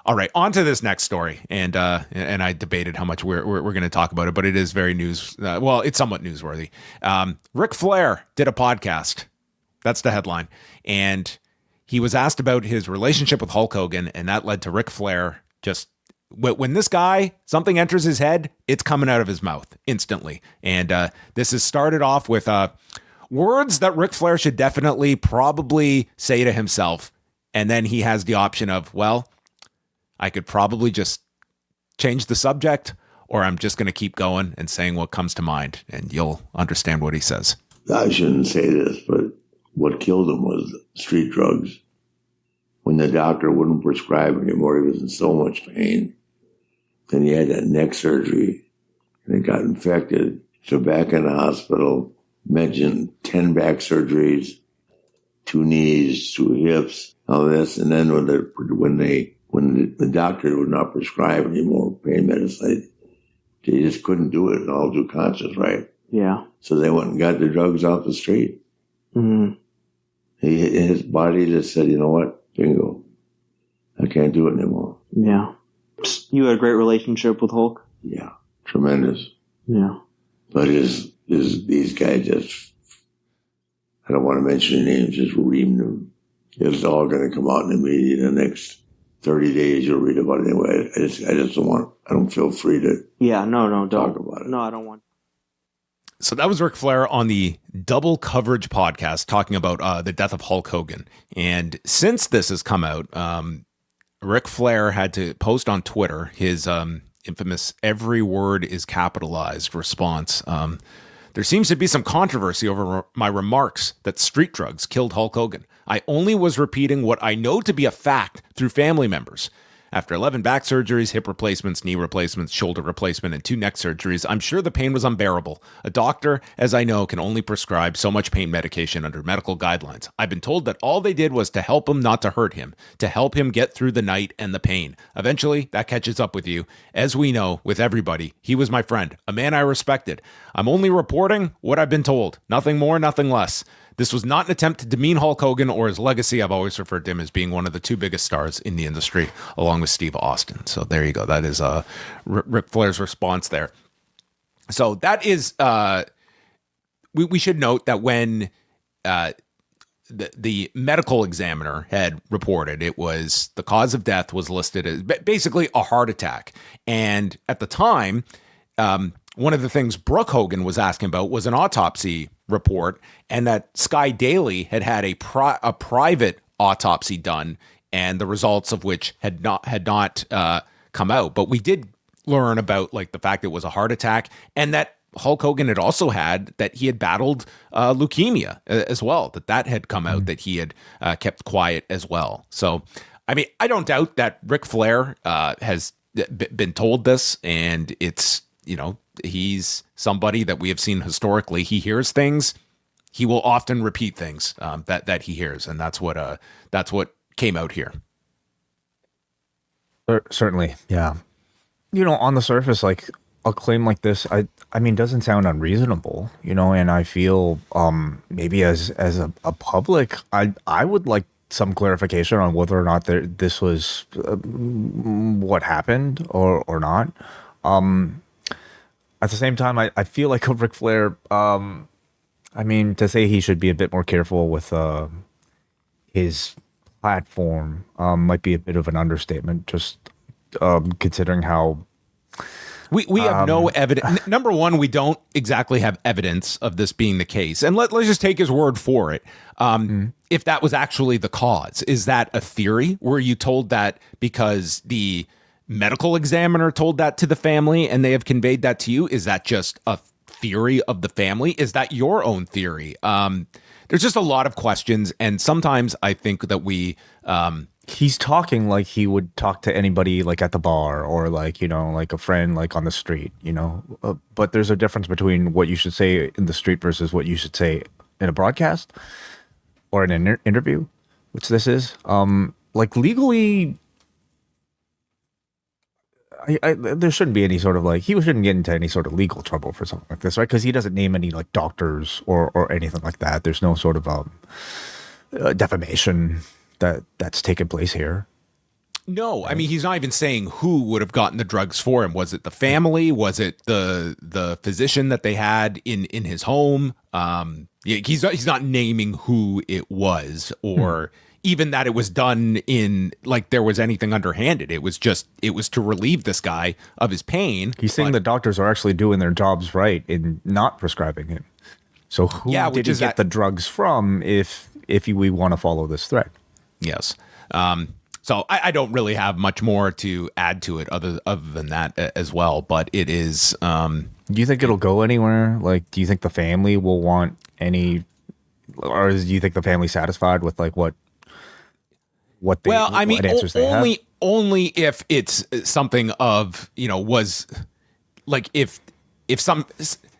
All right, on to this next story, and I debated how much we're going to talk about it, but it is very news. Well, it's somewhat newsworthy. Ric Flair did a podcast. That's the headline, and he was asked about his relationship with Hulk Hogan, and that led to Ric Flair just when this guy something enters his head, it's coming out of his mouth instantly, and this has started off with words that Ric Flair should definitely probably say to himself, and then he has the option of, well, I could probably just change the subject, or I'm just going to keep going and saying what comes to mind, and you'll understand what he says. I shouldn't say this, but what killed him was street drugs. When the doctor wouldn't prescribe anymore, he was in so much pain. Then he had that neck surgery, and it got infected. So back in the hospital, mentioned 10 back surgeries, 2 knees, 2 hips, all this. And then when the doctor would not prescribe any more pain medicine, they just couldn't do it all due conscious, right? Yeah. So they went and got the drugs off the street. Mm-hmm. His body just said, you know what, bingo, I can't do it anymore. Yeah. You had a great relationship with Hulk? Yeah, tremendous. Yeah. But these guys just, I don't want to mention their names, just reamed them. It's all going to come out in the media in the next 30 days. You'll read about it anyway. I just don't feel free to don't talk about it. No, I don't want. So that was Ric Flair on the Double Coverage podcast talking about the death of Hulk Hogan. And since this has come out, Ric Flair had to post on Twitter his infamous "every word is capitalized" response. There seems to be some controversy over my remarks that street drugs killed Hulk Hogan. I only was repeating what I know to be a fact through family members. After 11 back surgeries, hip replacements, knee replacements, shoulder replacement, and 2 neck surgeries, I'm sure the pain was unbearable. A doctor, as I know, can only prescribe so much pain medication under medical guidelines. I've been told that all they did was to help him, not to hurt him, to help him get through the night and the pain. Eventually, that catches up with you. As we know, with everybody, he was my friend, a man I respected. I'm only reporting what I've been told. Nothing more, nothing less. This was not an attempt to demean Hulk Hogan or his legacy. I've always referred to him as being one of the 2 biggest stars in the industry, along with Steve Austin. So there you go. That is Ric Flair's response there. So that is, we should note that when the medical examiner had reported, it was the cause of death was listed as basically a heart attack. And at the time, one of the things Brooke Hogan was asking about was an autopsy report, and that Sky Daily had a private autopsy done, and the results of which had not come out. But we did learn about like the fact it was a heart attack, and that Hulk Hogan had also that he had battled leukemia as well. That had come out, that he had kept quiet as well. So, I mean, I don't doubt that Ric Flair has been told this, and it's, you know, he's somebody that we have seen historically. He hears things. He will often repeat things that he hears, and that's what came out here. Certainly, yeah. You know, on the surface, like a claim like this, I mean, doesn't sound unreasonable. You know, and I feel maybe as a public, I would like some clarification on whether or not this was what happened or not. At the same time, I feel like Ric Flair, I mean, to say he should be a bit more careful with his platform might be a bit of an understatement, just considering how... We have no evidence. Number one, we don't exactly have evidence of this being the case. And let's just take his word for it. If that was actually the cause, is that a theory? Were you told that because the medical examiner told that to the family and they have conveyed that to you? Is that just a theory of the family? Is that your own theory? There's just a lot of questions, and sometimes I think that we he's talking like he would talk to anybody like at the bar or like, you know, like a friend like on the street, you know, but there's a difference between what you should say in the street versus what you should say in a broadcast or in an interview, which this is. Like legally, there shouldn't be any sort of like, he shouldn't get into any sort of legal trouble for something like this, right? Because he doesn't name any like doctors or anything like that. There's no sort of defamation that's taken place here. No, I mean, he's not even saying who would have gotten the drugs for him. Was it the family? Was it the physician that they had in his home? Yeah, he's not naming who it was, or even that it was done in, like, there was anything underhanded. It was to relieve this guy of his pain. He's saying the doctors are actually doing their jobs right in not prescribing him. So who did he get the drugs from if we want to follow this thread? Yes. So I don't really have much more to add to it other than that as well. But it is. Do you think it'll go anywhere? Like, do you think the family will want any, or do you think the family's satisfied with like what they? Well, I mean, only if it's something of, was like if some.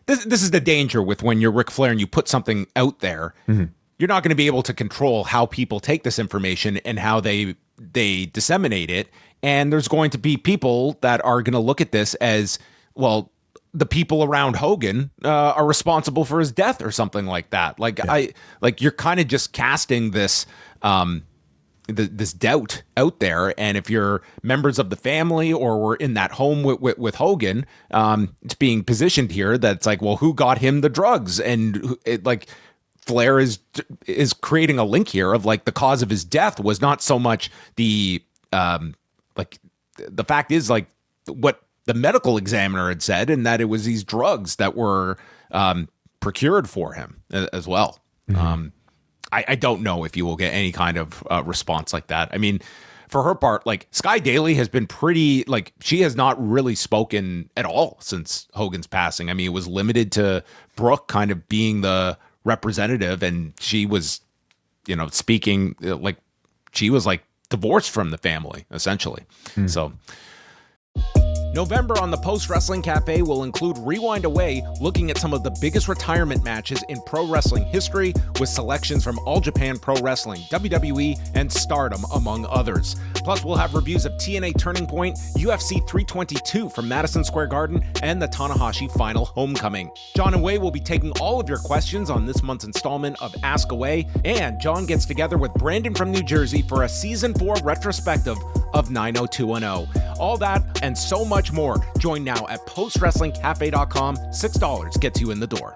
This is the danger with when you're Ric Flair and you put something out there. Mm-hmm. You're not going to be able to control how people take this information and how they disseminate it. And there's going to be people that are going to look at this as, well, the people around Hogan are responsible for his death or something like that. Like, yeah. You're kind of just casting this, this doubt out there. And if you're members of the family or were in that home with Hogan, it's being positioned here that it's like, well, who got him the drugs? And Flair is creating a link here of like the cause of his death was not so much the fact is like what the medical examiner had said, and that it was these drugs that were procured for him as well. Mm-hmm. I don't know if you will get any kind of response like that. I mean, for her part, like Sky Daly has been pretty, like she has not really spoken at all since Hogan's passing. I mean, it was limited to Brooke kind of being the representative, and she was, speaking like she was like divorced from the family essentially. So November on the Post Wrestling Cafe will include Rewind Away, looking at some of the biggest retirement matches in pro wrestling history with selections from All Japan Pro Wrestling, WWE, and Stardom, among others. Plus, we'll have reviews of TNA Turning Point, UFC 322 from Madison Square Garden, and the Tanahashi Final Homecoming. John and Wai will be taking all of your questions on this month's installment of Ask Away, and John gets together with Brandon from New Jersey for a Season 4 retrospective of 90210. All that and so much more. Join now at postwrestlingcafe.com. $6 gets you in the door.